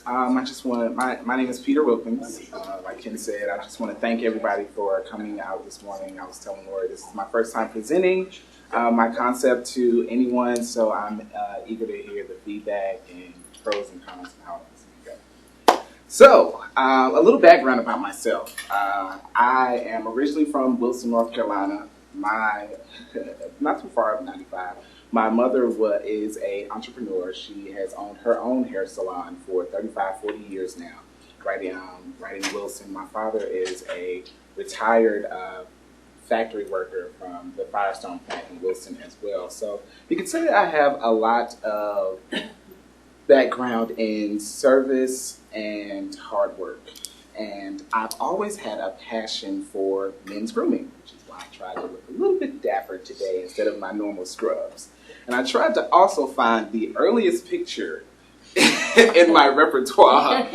My name is Peter Wilkins. Like Ken said, I just want to thank everybody for coming out this morning. I was telling Lori this is my first time presenting my concept to anyone, so I'm eager to hear the feedback and pros and cons and how it's going to go. So, a little background about myself. I am originally from Wilson, North Carolina. Not too far up 95. My mother is an entrepreneur. She has owned her own hair salon for 35, 40 years now, right in Wilson. My father is a retired factory worker from the Firestone plant in Wilson as well. So you can say that I have a lot of background in service and hard work. And I've always had a passion for men's grooming, which is why I tried to look a little bit dapper today instead of my normal scrubs. And I tried to also find the earliest picture in my repertoire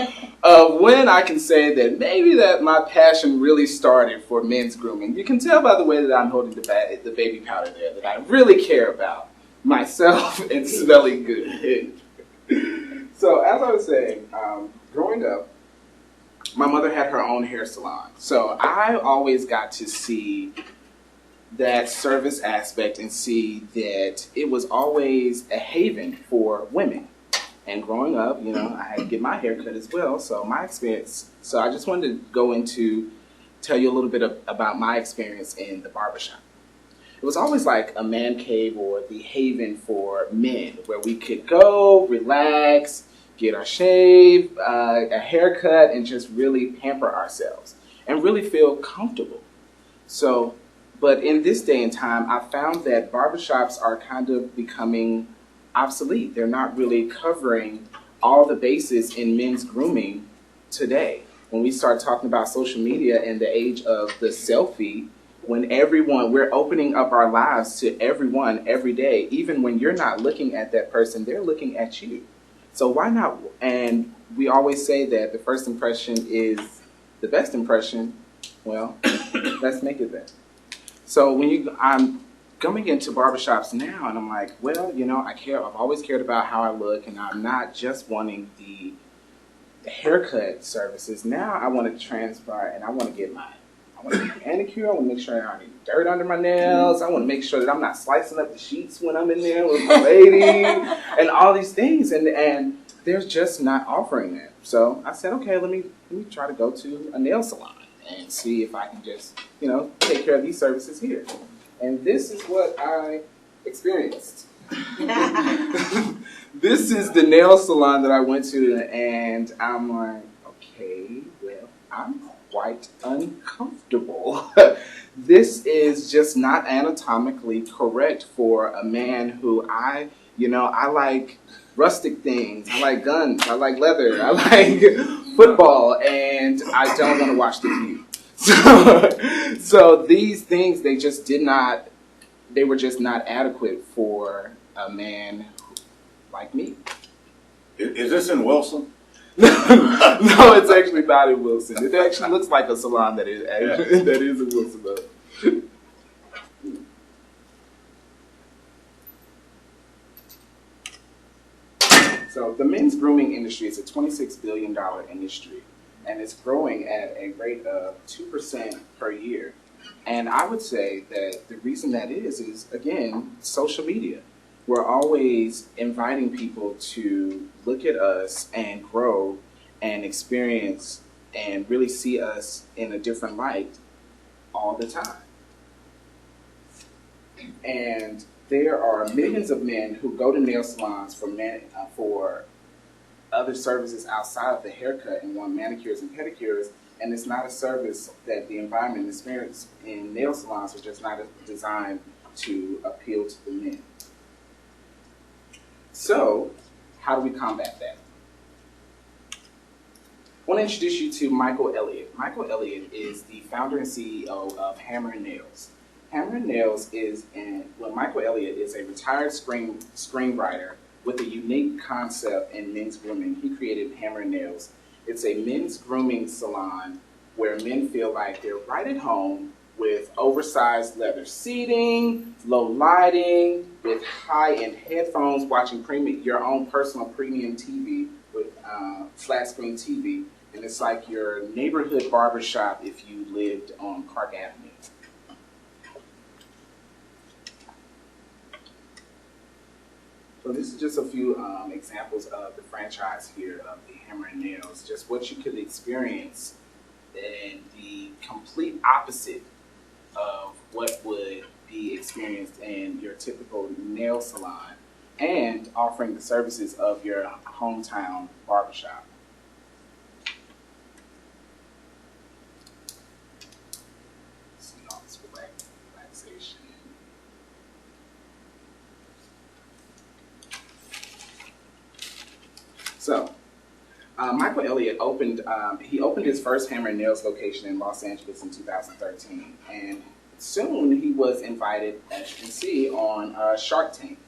of when I can say that maybe that my passion really started for men's grooming. You can tell by the way that I'm holding the baby powder there that I really care about myself and smelling good. So as I was saying, growing up, my mother had her own hair salon. So I always got to see that service aspect and see that it was always a haven for women. And growing up, I had to get my hair cut as well. So my experience, I just wanted to tell you a little bit about my experience in the barbershop. It was always like a man cave or the haven for men where we could go, relax, get our shave, a haircut, and just really pamper ourselves and really feel comfortable. But in this day and time, I found that barbershops are kind of becoming obsolete. They're not really covering all the bases in men's grooming today. When we start talking about social media and the age of the selfie, when we're opening up our lives to everyone every day, even when you're not looking at that person, they're looking at you. So why not? And we always say that the first impression is the best impression. Well, let's make it that. So I'm coming into barbershops now, and I'm like, well, I've always cared about how I look, and I'm not just wanting the haircut services. Now I want to transfer, and I want to get a manicure. I want to make sure I don't have any dirt under my nails. I want to make sure that I'm not slicing up the sheets when I'm in there with my lady, and all these things, and they're just not offering that. So I said, okay, let me try to go to a nail salon and see if I can just, take care of these services here. And this is what I experienced. This is the nail salon that I went to, and I'm like, okay, well, I'm quite uncomfortable. This is just not anatomically correct for a man who I like rustic things. I like guns. I like leather. I like football, and I don't want to watch the view. So these things, they were just not adequate for a man like me. Is this in Wilson? No, it's actually not in Wilson. It actually looks like a salon that is in Wilson, though. So the men's grooming industry is a $26 billion industry, and it's growing at a rate of 2% per year. And I would say that the reason that is again, social media. We're always inviting people to look at us and grow and experience and really see us in a different light all the time. And there are millions of men who go to nail salons for other services outside of the haircut and want manicures and pedicures, and it's not a service that the environment experience in nail salons is just not designed to appeal to the men. So, how do we combat that? I want to introduce you to Michael Elliott. Michael Elliott is the founder and CEO of Hammer & Nails. Hammer & Nails Michael Elliott is a retired screenwriter with a unique concept in men's grooming. He created Hammer & Nails. It's a men's grooming salon where men feel like they're right at home with oversized leather seating, low lighting, with high-end headphones, watching your own personal premium TV with flat screen TV, and it's like your neighborhood barbershop if you lived on Clark Avenue. So this is just a few examples of the franchise here of the Hammer and Nails, just what you could experience and the complete opposite of what would be experienced in your typical nail salon, and offering the services of your hometown barbershop. See all this relaxation. So, Michael Elliott opened his first Hammer and Nails location in Los Angeles in 2013, and soon he was invited, as you can see, on Shark Tank.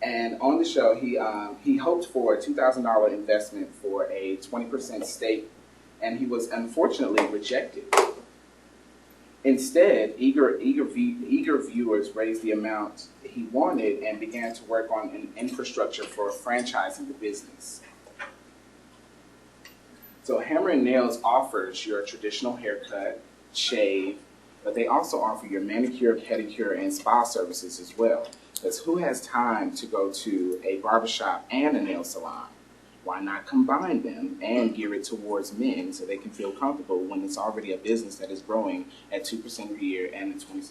And on the show, he hoped for a $2,000 investment for a 20% stake, and he was unfortunately rejected. Instead, eager viewers raised the amount he wanted and began to work on an infrastructure for franchising the business. So Hammer and Nails offers your traditional haircut, shave, but they also offer your manicure, pedicure, and spa services as well. Because who has time to go to a barbershop and a nail salon? Why not combine them and gear it towards men so they can feel comfortable when it's already a business that is growing at 2% a year and a $26 billion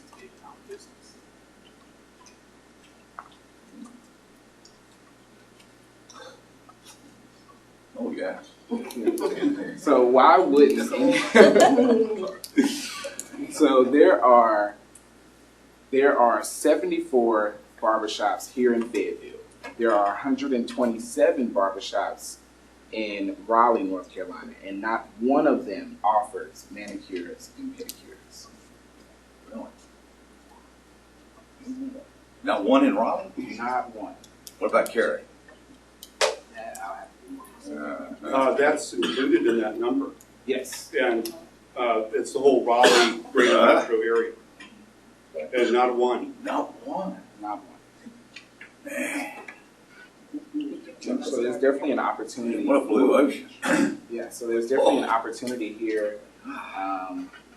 business? Oh, yeah. So why wouldn't So there are 74 barbershops here in Fayetteville. There are 127 barbershops in Raleigh, North Carolina, and not one of them offers manicures and pedicures. Really? Not one in Raleigh? Not one. What about Cary? I'll have to do more. That's included in that number. Yes. And it's the whole Raleigh greater metro area. And not one. Not one. Not one. Man. So there's definitely an opportunity. What a blue ocean. Yeah, so there's definitely an opportunity here,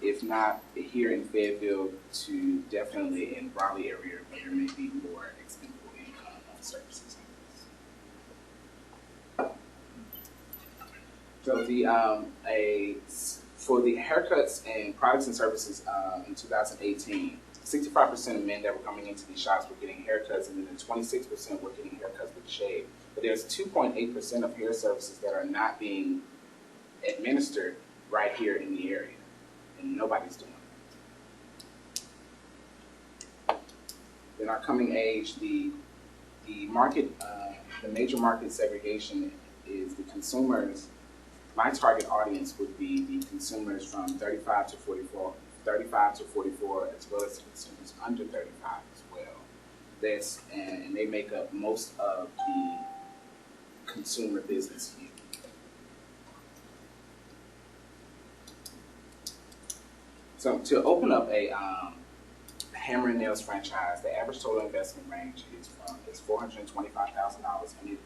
if not here in Fayetteville, to definitely in Raleigh area where there may be more expendable income on services. So for the haircuts and products and services in 2018, 65% of men that were coming into these shops were getting haircuts, and then 26% were getting haircuts with shave. But there's 2.8% of hair services that are not being administered right here in the area, and nobody's doing it. In our coming age, the market, the major market segregation is the consumers. My target audience would be the consumers from 35 to 44, as well as the consumers under 35 as well. And they make up most of the consumer business here. So to open up a Hammer and Nails franchise, the average total investment range is $425,000, and it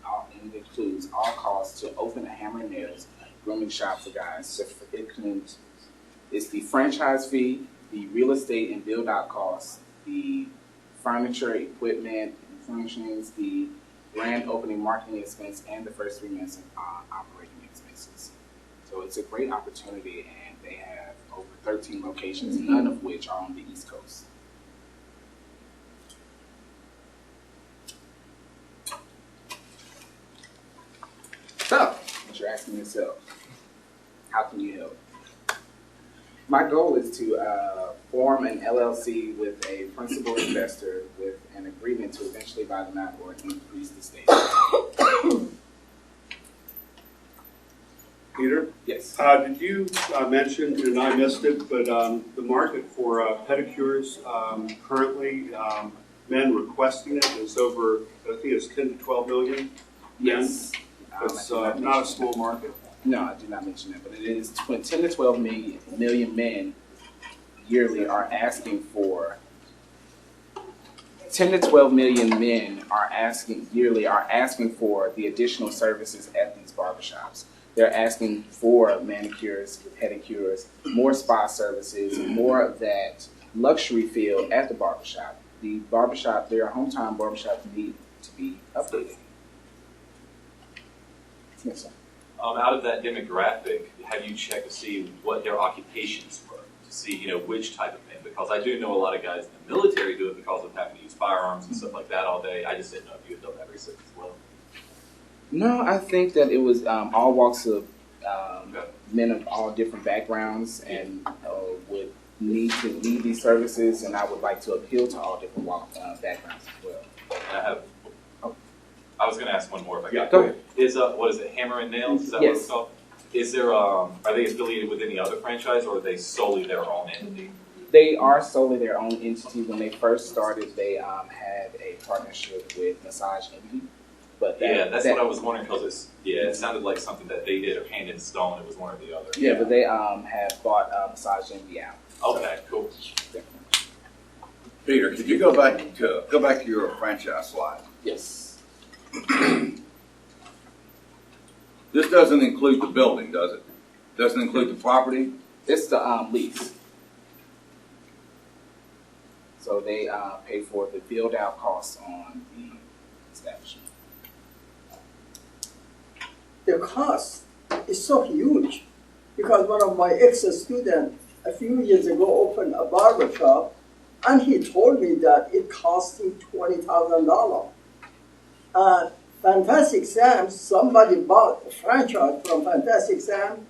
includes all costs to open a Hammer and Nails grooming shop for guys. So it's the franchise fee, the real estate and build-out costs, the furniture, equipment, and furnishings, the grand opening marketing expense, and the first 3 months of operating expenses. So it's a great opportunity, and they have over 13 locations, none of which are on the East Coast. So, what you're asking yourself, how can you help? My goal is to form an LLC with a principal investor with an agreement to eventually buy them out or increase the stake. Peter? Yes. Did you mention, and I missed it, but the market for pedicures currently, men requesting it is over, I think it's 10 to 12 million. Yes. It's not a small market. No, I did not mention that, but it is 10 to 12 million men yearly are asking for. 10 to 12 million men are asking for the additional services at these barbershops. They're asking for manicures, pedicures, more spa services, more of that luxury feel at the barbershop. The barbershop, their hometown barbershops need to be updated. Yes, sir. Out of that demographic, have you checked to see what their occupations were, to see which type of men? Because I do know a lot of guys in the military do it because of having to use firearms and stuff like that all day. I just didn't know if you had done that research as well. No, I think that it was all walks of Okay. men of all different backgrounds and would need to need these services, and I would like to appeal to all different backgrounds as well. And I was going to ask one more if I could. Go ahead. Is what is it, Hammer and Nails? Is that Yes. what it's called? Is there are they affiliated with any other franchise, or are they solely their own entity? They are solely their own entity. When they first started, they had a partnership with Massage Envy. But That's what I was wondering, because it sounded like something that they did, or hand in stone. It was one or the other. Yeah, but they have bought Massage Envy out. Okay, cool. Peter, could you go back to your franchise slide? Yes. This doesn't include the building, does it? Doesn't include the property? It's the lease. So they pay for the build out costs on the establishment. The cost is so huge because one of my ex-students a few years ago opened a barber shop, and he told me that it cost him $20,000. Fantastic Sam, somebody bought a franchise from Fantastic Sam,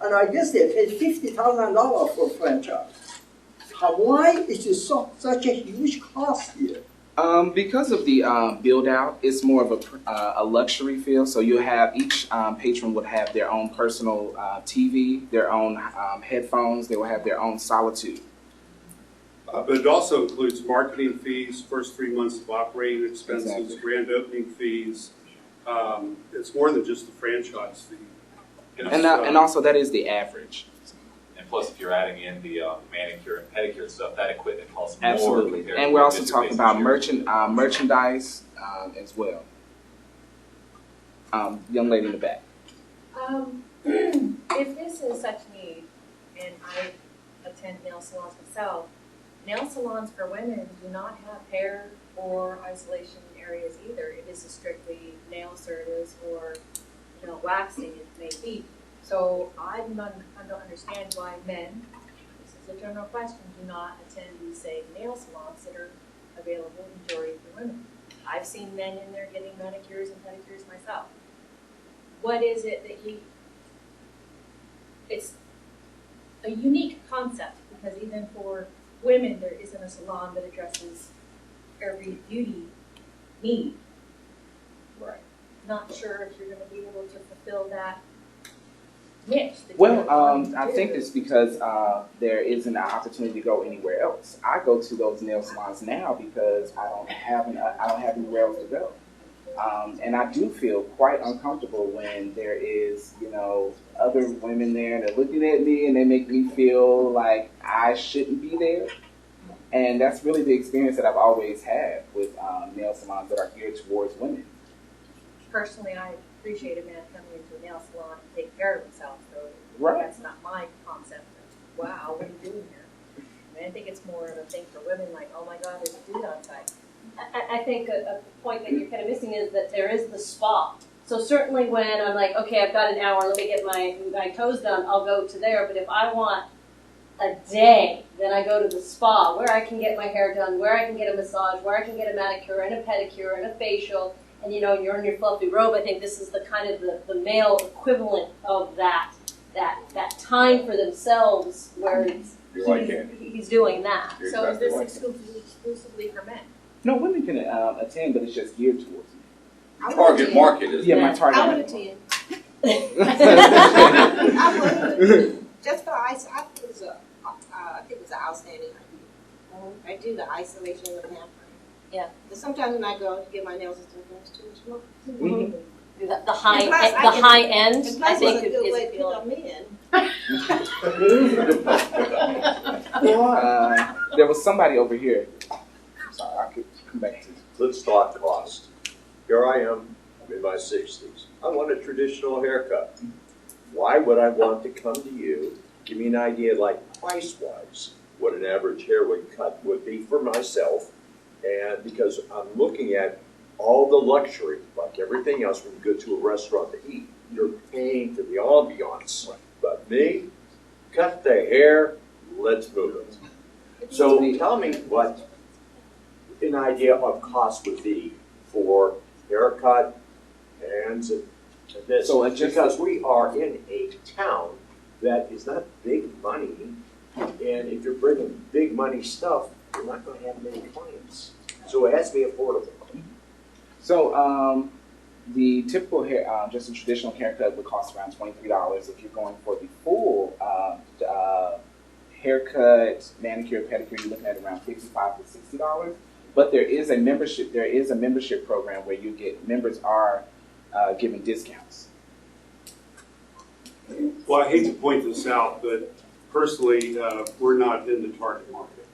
and I guess they paid $50,000 for franchise. Why is it such a huge cost here? Because of the build out, it's more of a luxury feel. So you have each patron would have their own personal TV, their own headphones. They will have their own solitude. But it also includes marketing fees, first 3 months of operating expenses, Exactly. grand opening fees. It's more than just the franchise fee. And also that is the average. And plus, if you're adding in the manicure and pedicure stuff, that equipment costs more. Absolutely. compared And to we're also just talking basic about chairs. merchandise as well. Young lady in the back. If this is such need, and I attend nail salons myself, nail salons for women do not have hair or isolation areas either. It is a strictly nail service or waxing, it may be. So I don't understand why men, this is a general question, do not attend these same nail salons that are available majority for women. I've seen men in there getting manicures and pedicures myself. What is it that it's a unique concept, because even for women there isn't a salon that addresses every beauty need. Right. Not sure if you're going to be able to fulfill that niche. that Well, you're wanting to I do. think it's because there isn't an opportunity to go anywhere else. I go to those nail salons now because I don't have anywhere else to go, and I do feel quite uncomfortable when there is other women there that are looking at me and they make me feel like I shouldn't be there. And that's really the experience that I've always had with nail salons that are geared towards women. Personally, I appreciate a man coming into a nail salon to take care of himself. So Right. that's not my concept of, wow, what are you doing here? I think it's more of a thing for women, like, oh my God, there's a dude on site. I think a point that you're kind of missing is that there is the spa. So certainly when I'm like, okay, I've got an hour, let me get my toes done, I'll go to there. But if I want a day, then I go to the spa where I can get my hair done, where I can get a massage, where I can get a manicure and a pedicure and a facial. And you're in your fluffy robe. I think this is the kind of the male equivalent of that time for themselves where he's doing that. You're So is exactly this right. exclusively for men? No, women can attend, but it's just geared towards me. Target market is. Yeah, my I target. would attend. I would. Just for I think it was an outstanding idea. I do the isolation of pampering. Yeah. But sometimes when I go to get my nails and stuff, it's too much work. Mhm. The high And plus, I can- high end, And I plus, think, it's a good is way to pick appealing. up men. There was somebody over here. Sorry, I could come back to you. Let's talk cost. Here I am, I'm in my 60s. I want a traditional haircut. why would I want to come to you? Give me an idea, like price-wise, what an average haircut would be for myself. And because I'm looking at all the luxury, like everything else, when you go to a restaurant to eat, you're paying for the ambiance. But me, cut the hair, let's move it. So tell me what an idea of cost would be for haircut, hands, and this. So because we are in a town that is not big money, and if you're bringing big money stuff, you're not going to have many clients. So it has to be affordable. So the typical hair, just a traditional haircut would cost around $23. If you're going for the full haircut, manicure, pedicure, you're looking at around $55 to $60. But there is a membership. There is a membership program where you get members are given discounts. Well, I hate to point this out, but personally, we're not in the target market.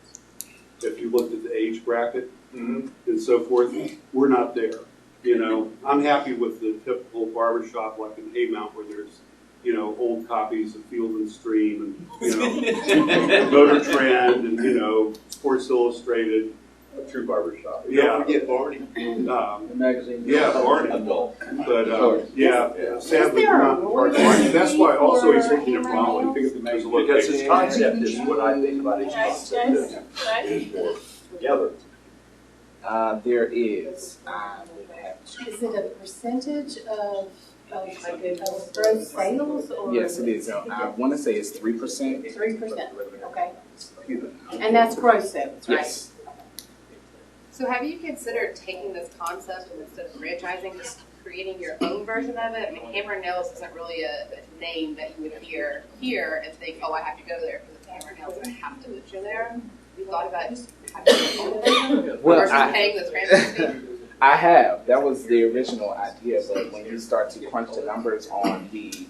If you looked at the age bracket and so forth, we're not there. You know, I'm happy with the typical barbershop like in Haymount where there's, you know, old copies of Field and Stream and, you know, Motor Trend and, you know, Sports Illustrated. A true barbershop. Yeah. Don't forget Barney. The magazine. Yeah, Barney. Adult. But, sadly, we're not in the target market. That's why also he's looking at Raleigh. Because his concept is what I think about his concept is more together. There is. I would have to. Is it a percentage of gross sales? Or Yes, it is. I want to say it's 3%. 3%. Okay. And that's gross sales, right? Yes. So have you considered taking this concept and instead of franchising, just creating your own version of it? I mean, Hammer and Nails isn't really a name that you would hear here and think, oh, I have to go there because it's Hammer and Nails, I have to put you there. Have you thought about just having your own version versus paying this franchise fee? I have. That was the original idea, but when you start to crunch the numbers on the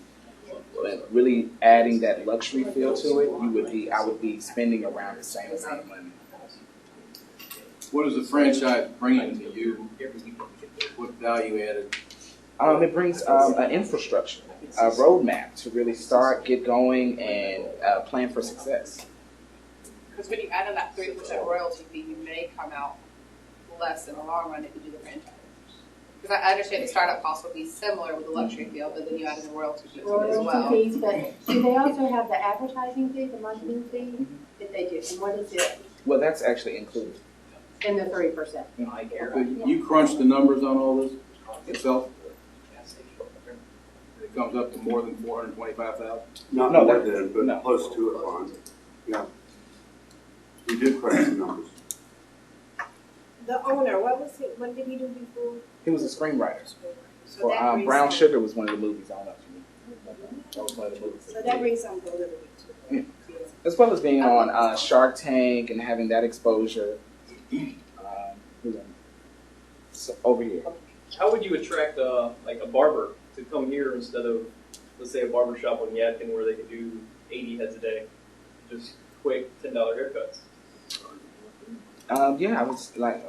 really adding that luxury feel to it, I would be spending around the same amount of money. What is the franchise bringing to you? What value added? It brings an infrastructure, a roadmap to really get going, and plan for success. Because when you add in that 3% royalty fee, you may come out less in the long run if you do the franchise. Because I understand the startup cost will be similar with the luxury fee, but then you add in the royalty fee as well. Royalty fees, but do they also have the advertising fee, the monthly fee that they do? And what is it Well, that's actually included. in the 3%? You crunch the numbers on all this yourself? It comes up to more than $425,000. Not No, more that- than, but no. close to it, Ron. Yeah. We did crunch the numbers. The owner, what did he do before? He was a screenwriter. So For that brings Brown some- Sugar was one of the movies. I don't know if you That was one of the movies. So that brings some validity to it. As well as being on Shark Tank and having that exposure. So over here. How would you attract like a barber to come here instead of, let's say, a barber shop in Yadkin where they could do 80 heads a day, just quick $10 haircuts? Yeah, I was like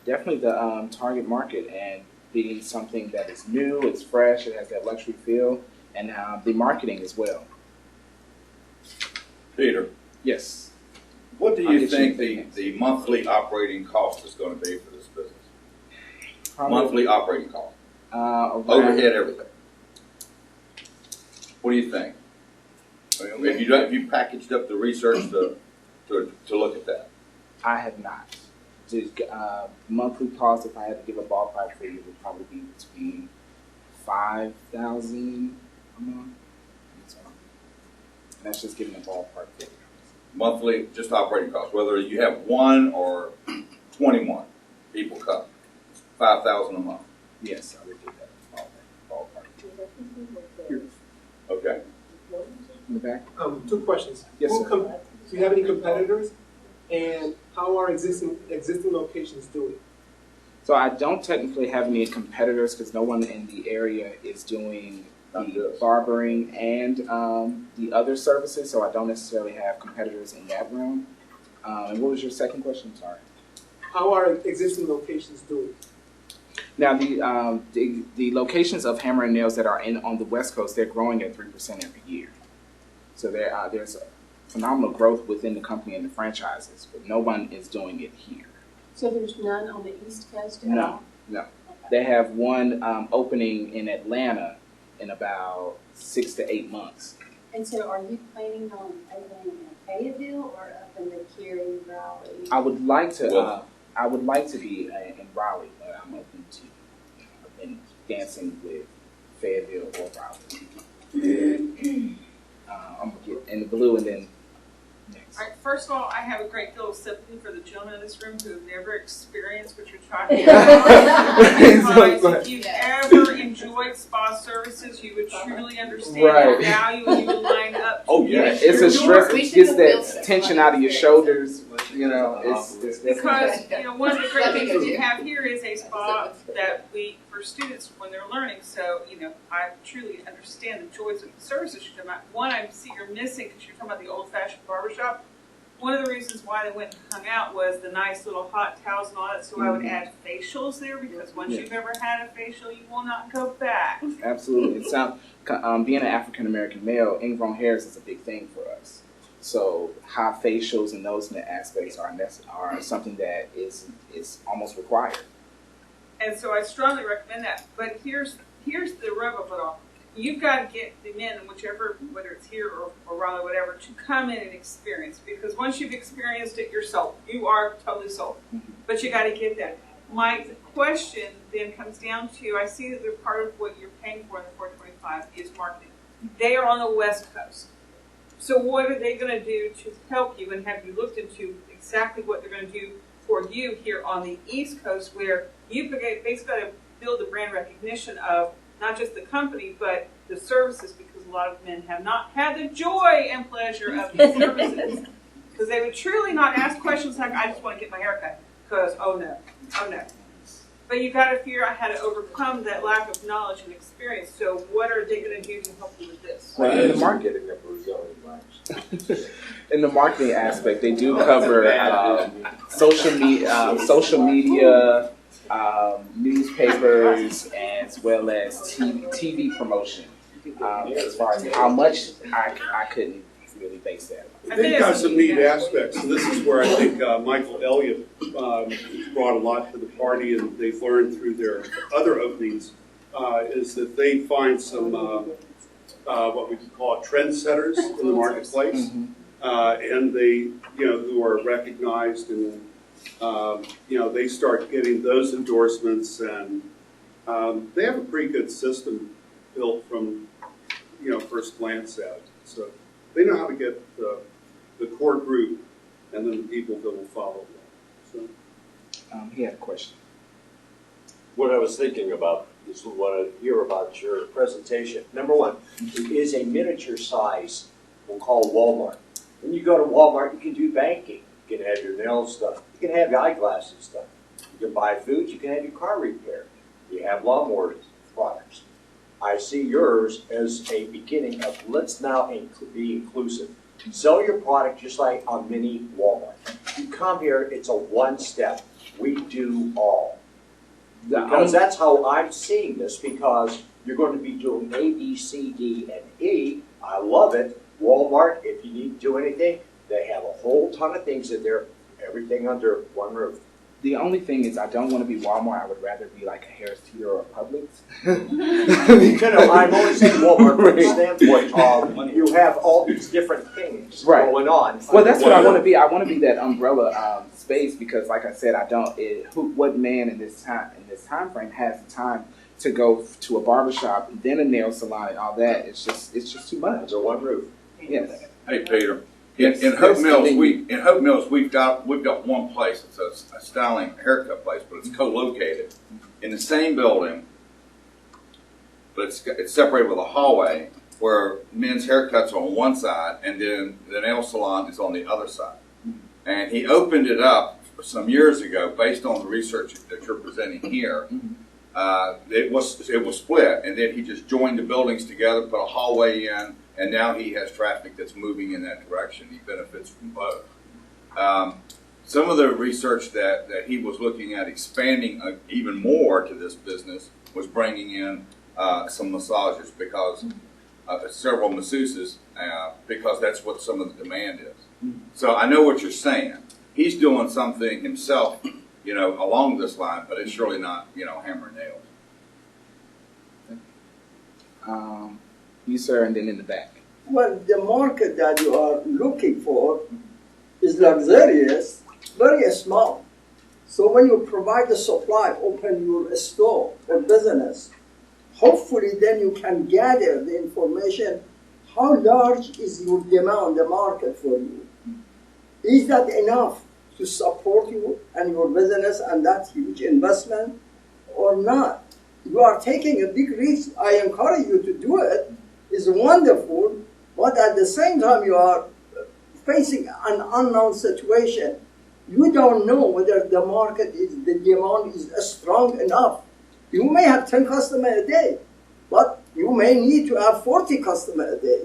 definitely the target market, and being something that is new, it's fresh, it has that luxury feel, and the marketing as well. Peter, Yes. what do I'll you get think you the monthly operating cost is going to be for this business? Probably, Monthly operating cost, around- overhead, everything. What do you think? I mean, if you packaged up the research to look at that. I have not. Just monthly cost, if I had to give a ballpark figure, would probably be between $5,000 a month. And that's just giving a ballpark figure. Monthly, just operating costs, whether you have 1 or 21 people come, $5,000 a month. Yes, I would do that. Ballpark. Okay. In the back? 2 questions. Yes, sir. Do you have any competitors? And how are existing locations doing? So I don't technically have any competitors because no one in the area is doing the barbering and the other services, so I don't necessarily have competitors in that realm. And what was your second question? I'm sorry. How are existing locations doing? Now the locations of Hammer and Nails that are on the West Coast, they're growing at 3% every year. So there's phenomenal growth within the company and the franchises, but no one is doing it here. So there's none on the East Coast at No, all? no. They have one opening in Atlanta in about 6 to 8 months. And so are you planning on opening in Fayetteville or up in the Cary, Raleigh? I would like to. Well- I would like to be in Raleigh, but I'm open to. I've been dancing with Fayetteville or Raleigh. I'm gonna get in the blue and then next. All right, first of all, I have a great deal of sympathy for the gentlemen in this room who have never experienced what you're talking about. Because if you've ever enjoyed spa services, you would truly understand Right. the value and you would line up. Oh yeah, it's a stress. It gets that tension out of your shoulders. You know, it's Because, you know, one of the great things we have here is a spa that for students when they're learning. So, you know, I truly understand the joys of the services you're talking about. One I see you're missing because you're talking about the old-fashioned barbershop. One of the reasons why they went and hung out was the nice little hot towels and all that. So I would add facials there because once you've ever had a facial, you will not go back. Absolutely. It sounds being an African American male, ingrown hairs is a big thing for us. So high facials and those aspects are something that is almost required. And so I strongly recommend that. But here's the rub of it all. You've got to get the men, whichever, whether it's here or Raleigh, whatever, to come in and experience. Because once you've experienced it, you're sold. You are totally sold. But you got to get that. My question then comes down to, I see that they're part of what you're paying for in the 425 is marketing. They are on the West Coast. So what are they going to do to help you, and have you looked into exactly what they're going to do for you here on the East Coast, where you've basically got to build the brand recognition of not just the company, but the services, because a lot of men have not had the joy and pleasure of these services. Because they would truly not ask questions like, I just want to get my hair cut, because, oh no. But you've got to figure out how to overcome that lack of knowledge and experience. So what are they going to do to help you with this? Well, in the in the marketing aspect, they do cover social media, newspapers, as well as TV promotion. As far as how much, I couldn't really base that. They've got some neat aspects. And this is where I think Michael Elliott brought a lot to the party, and they've learned through their other openings, is that they find some what we could call trendsetters in the marketplace, and they, who are recognized, and they start getting those endorsements, and they have a pretty good system built from first glance at it. So they know how to get the core group and then the people that will follow them. So. He had a question. What I was thinking about is we want to hear about your presentation. Number one, it is a miniature size, we'll call Walmart. When you go to Walmart, you can do banking. You can have your nails done. You can have your eyeglasses done. You can buy food. You can have your car repaired. You have lawnmower products. I see yours as a beginning of let's now be inclusive. Sell your product just like on mini Walmart. You come here, it's a one step. We do all. Because that's how I'm seeing this, because you're going to be doing A, B, C, D, and E. I love it. Walmart, if you need to do anything, they have a whole ton of things in there, everything under one roof. The only thing is I don't want to be Walmart. I would rather be like a Harris Teeter or a Publix. I'm only saying Walmart from the standpoint of you have all these different things going on. Well, that's what I want to be. I want to be that umbrella space, because, like I said, I don't. What man in this time frame has the time to go to a barbershop, then a nail salon, and all that? It's just too much. Under one roof. Yes. Hey, Peter. In Hope Mills, we've got one place. It's a styling haircut place, but it's co-located in the same building, but it's separated with a hallway where men's haircuts are on one side and then the nail salon is on the other side. And he opened it up some years ago based on the research that you're presenting here. It was split, and then he just joined the buildings together, put a hallway in. And now he has traffic that's moving in that direction. He benefits from both. some of the research that he was looking at expanding even more to this business was bringing in some massagers because several masseuses because that's what some of the demand is. So I know what you're saying. He's doing something himself, you know, along this line, but it's surely not, you know, hammer and nails. You, sir, and then in the back. Well, the market that you are looking for is luxurious, very small. So when you provide the supply, open your store or business, hopefully then you can gather the information, how large is your demand, the market for you? Is that enough to support you and your business and that huge investment or not? You are taking a big risk. I encourage you to do it. It's wonderful, but at the same time you are facing an unknown situation. You don't know whether the market the demand is strong enough. You may have 10 customers a day, but you may need to have 40 customers a day.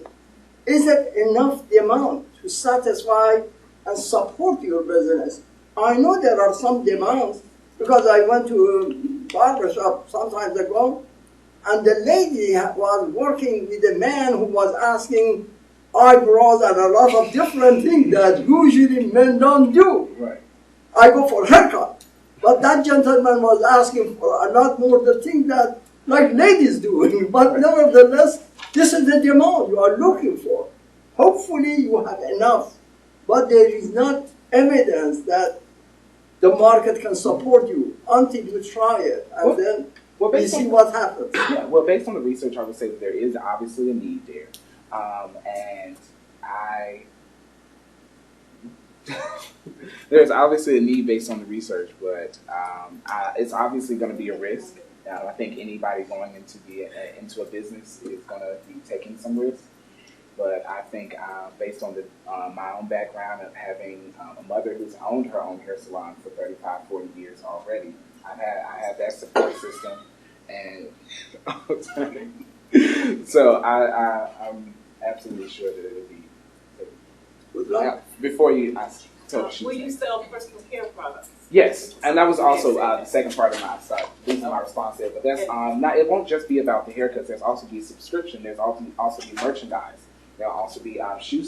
Is it enough demand to satisfy and support your business? I know there are some demands because I went to a barber shop some time ago, and the lady was working with a man who was asking eyebrows and a lot of different things that usually men don't do. Right. I go for haircut, but that gentleman was asking for a lot more the thing that like ladies do. But nevertheless, this is the demand you are looking for. Hopefully you have enough, but there is not evidence that the market can support you until you try it, and then you see what happens. Yeah, well, based on the research, I would say that there is obviously a need there. And there's obviously a need based on the research, but it's obviously going to be a risk. I think anybody going into a business is going to be taking some risk. But I think based on my own background of having a mother who's owned her own hair salon for 35, 40 years already, I have that support system. And so I'm absolutely sure that it'll be. Before you ask, will you sell personal care products? Yes, and that was also the second part of my response there. But that's it won't just be about the haircuts. There's also be subscription. There's also be merchandise. There'll also be shoe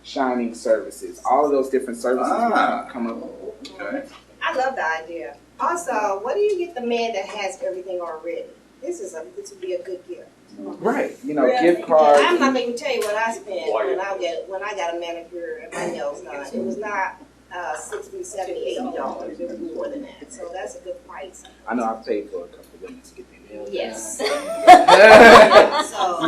shining services. All of those different services come up. Okay. I love the idea. Also, what do you get the man that has everything already? This would be a good gift. Right, gift cards. I'm not going to tell you what I spent when I got a manicure and my nails done. It was not $60, $70, $80. It was more than that. So that's a good price. I know I've paid for a couple of women to get their nails. Yes. So,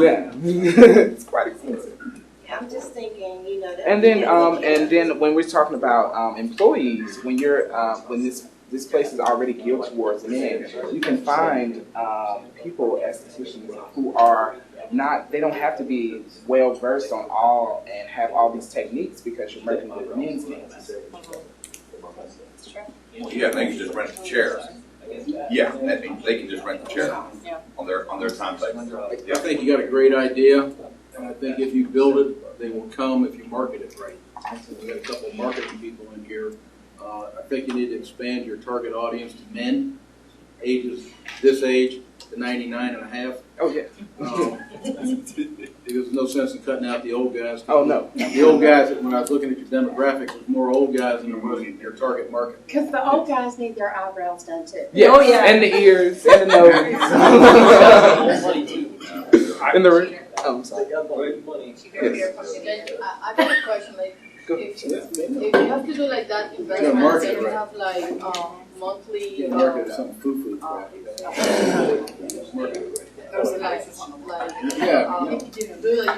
yeah, it's quite expensive. Yeah, I'm just thinking, And then when we're talking about employees, when you're when this place is already geared towards men, you can find people, estheticians, who are not, they don't have to be well versed on all and have all these techniques because you're working with men's nails. Yeah, they can just rent the chairs. Yeah, they can just rent the chair on their time table. I think you got a great idea, and I think if you build it, they will come if you market it right. We got a couple of marketing people in here. I think you need to expand your target audience to men, ages this age to 99 and a half. Oh, yeah. There's no sense in cutting out the old guys. Oh, no. The old guys, when I was looking at your demographics, there's more old guys than there was in your target market. Because the old guys need their eyebrows done too. Yes. Oh, yeah. And the ears, and the nose. And the... Oh, I'm sorry. Yes. I got a question. Like, if you have to do like that investment, then you have like monthly. Some foo-foo.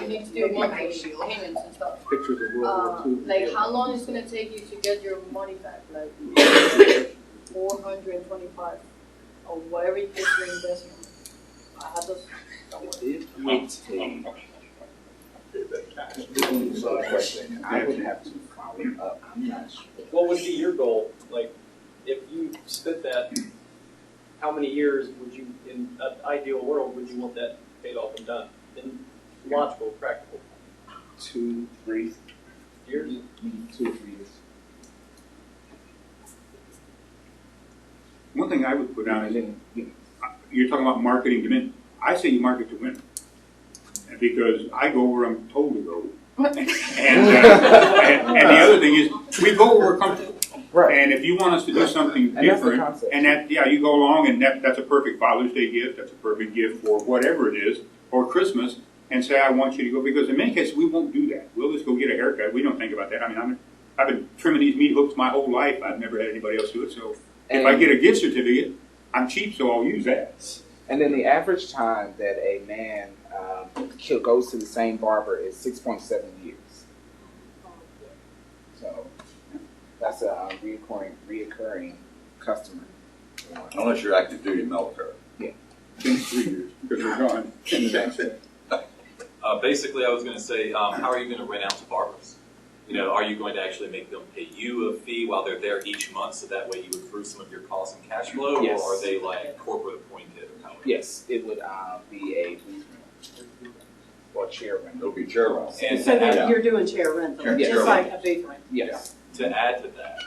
You need to do monthly payments and stuff. Pictures of World War II. Like, how long is it going to take you to get your money back? Like 425 or whatever you get your investment. I would have to follow up. I'm not sure. What would be your goal? Like, if you spent that, how many years would you, in an ideal world, would you want that paid off and done? In logical, practical. 2, 3 years? 2 or 3 years. one thing I would put out is, you're talking about marketing to men. I say you market to women. And because I go where I'm told to go. And the other thing is, we go where we're comfortable. Right. And if you want us to do something different, and that, yeah, you go along and that's a perfect Father's Day gift, that's a perfect gift for whatever it is, or Christmas, and say, I want you to go, because in many cases, we won't do that. We'll just go get a haircut. We don't think about that. I mean, I've been trimming these meat hooks my whole life. I've never had anybody else do it. So if I get a gift certificate, I'm cheap, so I'll use that. And then the average time that a man goes to the same barber is 6.7 years. So that's a reoccurring customer. Unless you're active duty military. Yeah. 3 years, because we're gone. Basically, I was going to say, how are you going to rent out to barbers? You know, are you going to actually make them pay you a fee while they're there each month, so that way you accrue some of your costs and cash flow, Yes. or are they like corporate appointed? Or how Yes, it would be a or chair rental. It'll be chair rental. And So to add, that you're doing chair rental, Yes. just like a booth rent. Yes. to add to that,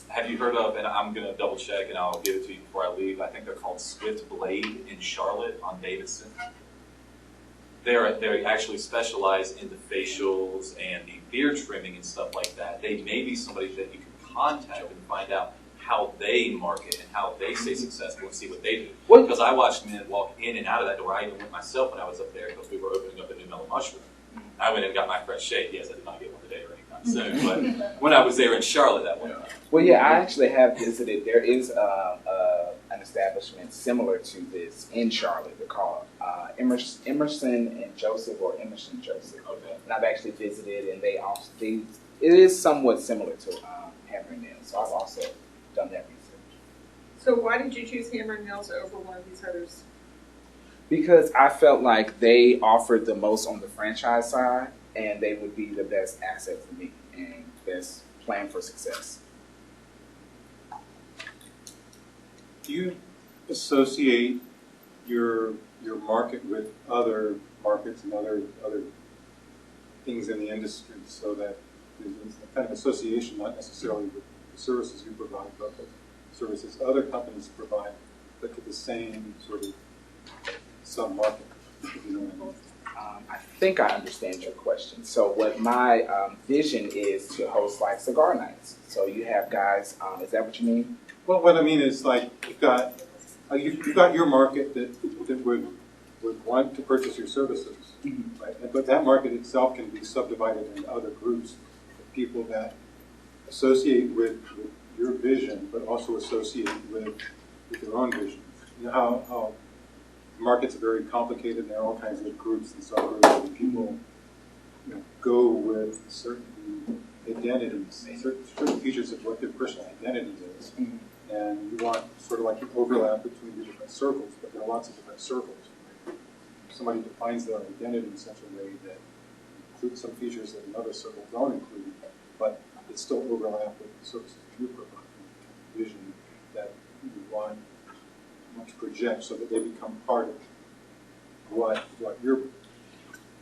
have you heard of, and I'm going to double check and I'll give it to you before I leave, I think they're called Swift Blade in Charlotte on Davidson. They actually specialize in the facials and the beard trimming and stuff like that. They may be somebody that you can contact and find out how they market and how they stay successful and see what they do. Because I watched men walk in and out of that door. I even went myself when I was up there because we were opening up a new mellow mushroom. I went and got my fresh shave. Yes, I did not get one today or anytime soon, but when I was there in Charlotte that one time. Well, yeah, I actually have visited. There is an establishment similar to this in Charlotte. They're called Emerson and Joseph, or Emerson Joseph. Okay. And I've actually visited, and it is somewhat similar to Hammer and Nails. So I've also done that research. So why did you choose Hammer and Nails over one of these others? Because I felt like they offered the most on the franchise side, and they would be the best asset for me and best plan for success. Do you associate your market with other markets and other things in the industry, so that there's a kind of association, not necessarily with the services you provide, but the services other companies provide, but to the same sort of sub-market, if you know what I mean? I think I understand your question. So what my vision is to host like cigar nights. So you have guys, is that what you mean? Well, what I mean is, like, you've got your market that would want to purchase your services, right? But that market itself can be subdivided into other groups of people that associate with your vision, but also associate with their own vision. You know how markets are very complicated, and there are all kinds of groups and subgroups, and people go with certain identities, certain features of what their personal identity is. And you want sort of like an overlap between the different circles, but there are lots of different circles. Right? Somebody defines their identity in such a way that includes some features that another circle don't include, but it still overlap with the services you provide, the vision that you want to project, so that they become part of what you're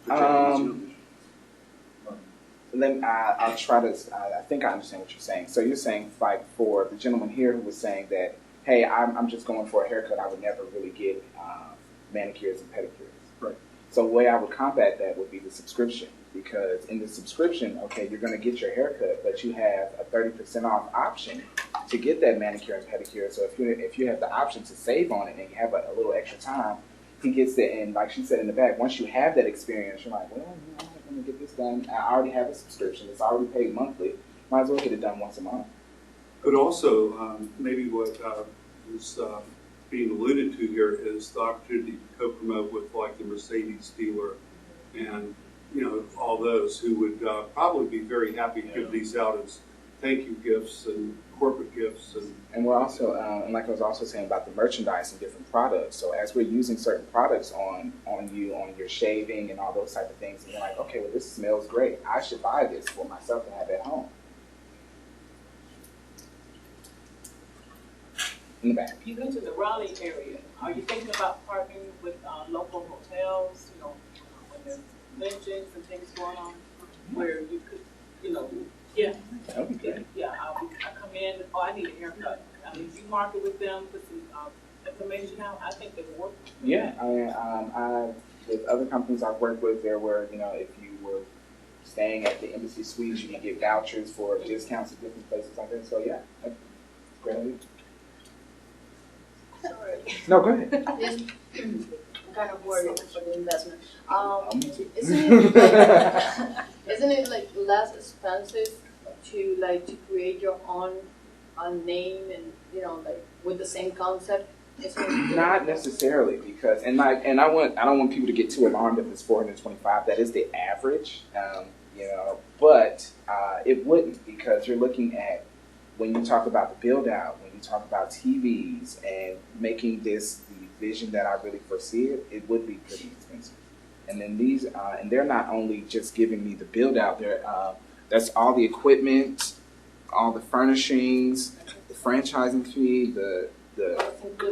projecting as your vision. Then I'll try to, I think I understand what you're saying. So you're saying, like, for the gentleman here who was saying that, hey, I'm just going for a haircut, I would never really get manicures and pedicures. Right. So the way I would combat that would be the subscription. Because in the subscription, okay, you're going to get your haircut, but you have a 30% off option to get that manicure and pedicure. So if you have the option to save on it and you have a little extra time, he gets it. And like she said in the back, once you have that experience, you're like, well, I'm going to get this done. I already have a subscription. It's already paid monthly. Might as well get it done once a month. But also, maybe what is being alluded to here is the opportunity to co-promote with, like, the Mercedes dealer and all those who would probably be very happy to give these out as thank you gifts and corporate gifts. And we're also, and like I was also saying about the merchandise and different products. So as we're using certain products on you, on your shaving and all those type of things, and you're like, okay, well, this smells great. I should buy this for myself to have at home. In the back. You mentioned the Raleigh area. Are you thinking about partnering with local hotels, when there's lynchings and things going on, where you could, yeah. That would be great. Yeah, I come in, I need a haircut. If you market with them, put some information out, I think it will work. Yeah, with other companies I've worked with, there were, if you were staying at the Embassy Suites, you can get vouchers for discounts at different places like that. So yeah, that's great idea. Sorry. No, go ahead. Yes. I'm kind of worried for the investment. Me too. Isn't it like less expensive to create your own name and like with the same concept? Not necessarily, because I don't want people to get too alarmed if it's $425. That is the average, but it wouldn't, because you're looking at, when you talk about the build out, when you talk about TVs and making this the vision that I really foresee it would be pretty expensive. And then these, and they're not only just giving me the build out, that's all the equipment, all the furnishings, the franchising fee, the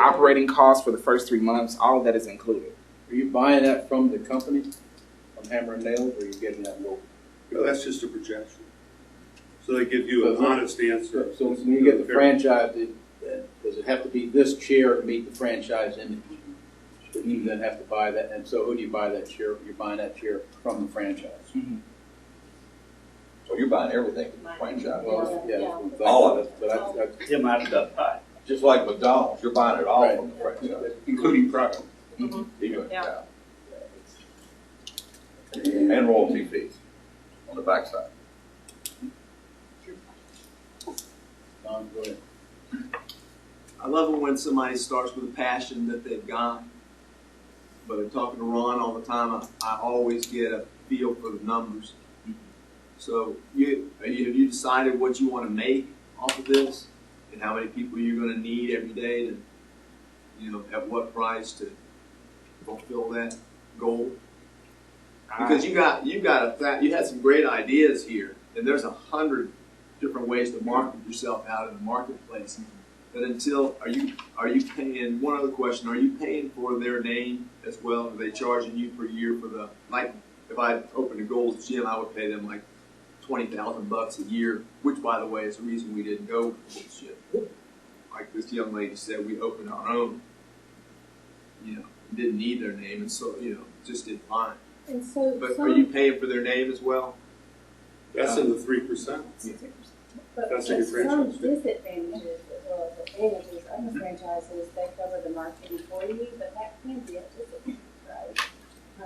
operating costs for the first 3 months, all of that is included. Are you buying that from the company, from Hammer and Nails, or are you getting that local? No, that's just a projection. So they give you an honest answer. So when you get the franchise, does it have to be this chair to meet the franchise image? So you then have to buy that, and so who do you buy that chair? You're buying that chair from the franchise. Mm-hmm. So you're buying everything from the franchise. Well, yeah. All of it. But Him out of the pie. Just like McDonald's, you're buying it all from the franchise, including product. Even, Yeah. And royalty fees on the backside. Don, go ahead. I love it when somebody starts with a passion that they've got. But in talking to Ron all the time, I always get a feel for the numbers. So have you decided what you want to make off of this, and how many people you're going to need every day to, at what price to fulfill that goal? Because you had some great ideas here, and there's 100 different ways to market yourself out in the marketplace. But are you paying? One other question: are you paying for their name as well? Are they charging you per year for the, like? If I opened a Gold's Gym, I would pay them like $20,000 a year, which, by the way, is the reason we didn't go for Gold's Gym. Like this young lady said, we opened our own. Didn't need their name, and so just did fine. And so, but are you paying for their name as well? That's in the 3%. But That's some a good franchise. disadvantages as well as advantages of the franchises, they cover the marketing for you, but that can be a disadvantage, right?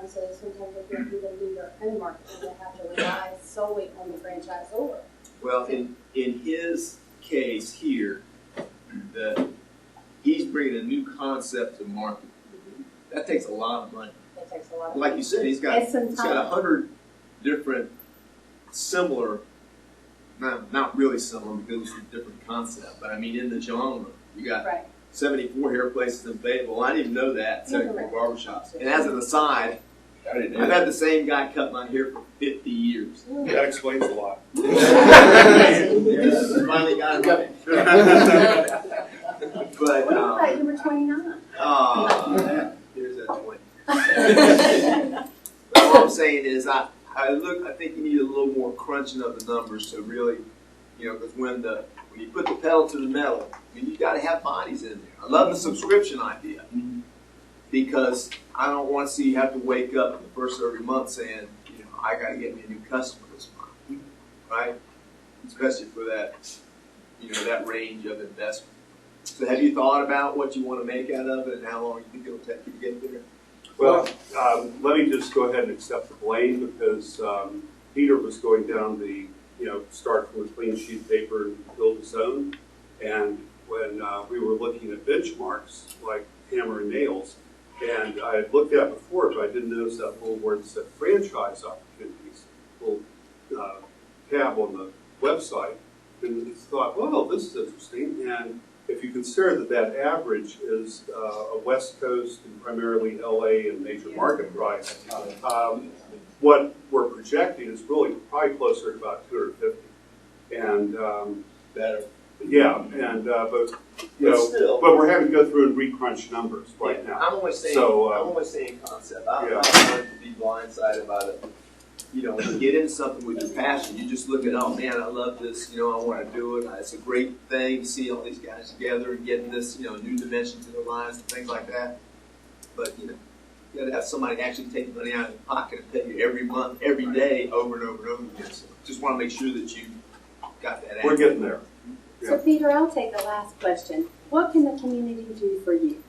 So sometimes they can't even do their own marketing, they have to rely solely on the franchisor. Well, in his case here, he's bringing a new concept to market. That takes a lot of money. That takes a lot of Like money. you said, he's got 100 different similar, not really similar because it's a different concept, but I mean in the genre. You got 74 hair places in Fayetteville. I didn't even know that, 74 barbershops. And as an aside, I've had the same guy cut my hair for 50 years. That explains a lot. Finally got it. But What about you were 29? here's that 20. But what I'm saying is, I think you need a little more crunching of the numbers to really, because when you put the pedal to the metal, you got to have bodies in there. I love the subscription idea because I don't want to see you have to wake up in the first of every month saying, I got to get me a new customer this month, right? Especially for that, that range of investment. So have you thought about what you want to make out of it and how long you think it'll take you to get there? Well, let me just go ahead and accept the blame because Peter was going down the, start from a clean sheet of paper and build his own. And when we were looking at benchmarks like Hammer and Nails, and I had looked at it before, but I didn't notice that little word that said franchise opportunities, little tab on the website. And I thought, well, this is interesting. And if you consider that average is a West Coast and primarily LA and major market price, what we're projecting is really probably closer to about 250. And better. Yeah, and but we're having to go through and re-crunch numbers right now. I'm always saying, so, I'm always saying concept. I don't want to be blindsided by you know, when you get into something with your passion, you just look at, oh man, I love this, you know, I want to do it. It's a great thing to see all these guys together and getting this, you know, new dimension to their lives and things like that. But, you know, you got to have somebody actually take money out of their pocket and pay you every month, every day, over and over and over again. So just want to make sure that you got that. We're getting there. So Peter, I'll take the last question. What can the community do for you?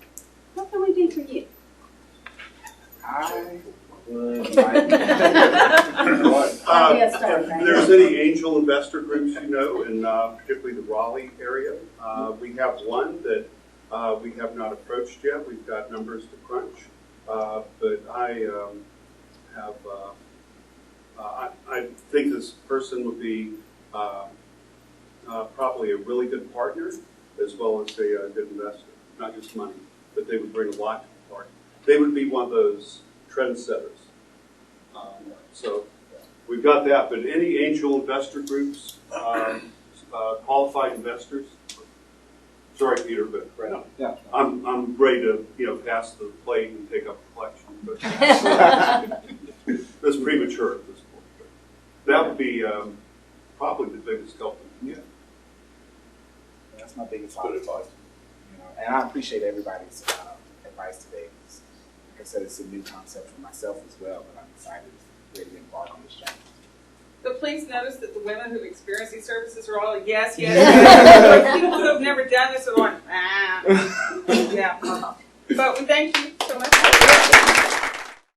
What can we do for you? I would If there's any angel investor groups you know, in particularly the Raleigh area, we have one that we have not approached yet. We've got numbers to crunch, but I think this person would be probably a really good partner as well as a good investor. Not just money, but they would bring a lot to the party. They would be one of those trendsetters. So we've got that, but any angel investor groups, qualified investors. Sorry, Peter, but yeah. I'm ready to pass the plate and take up the collection, but that's premature at this point. But that would be probably the biggest help we can get. That's my biggest advice. And I appreciate everybody's advice today. Like I said, it's a new concept for myself as well, but I'm excited to really embark on this journey. So please notice that the women who've experienced these services are all like, yes, yes, yes. People who have never done this are like, ah. Yeah. But we thank you so much.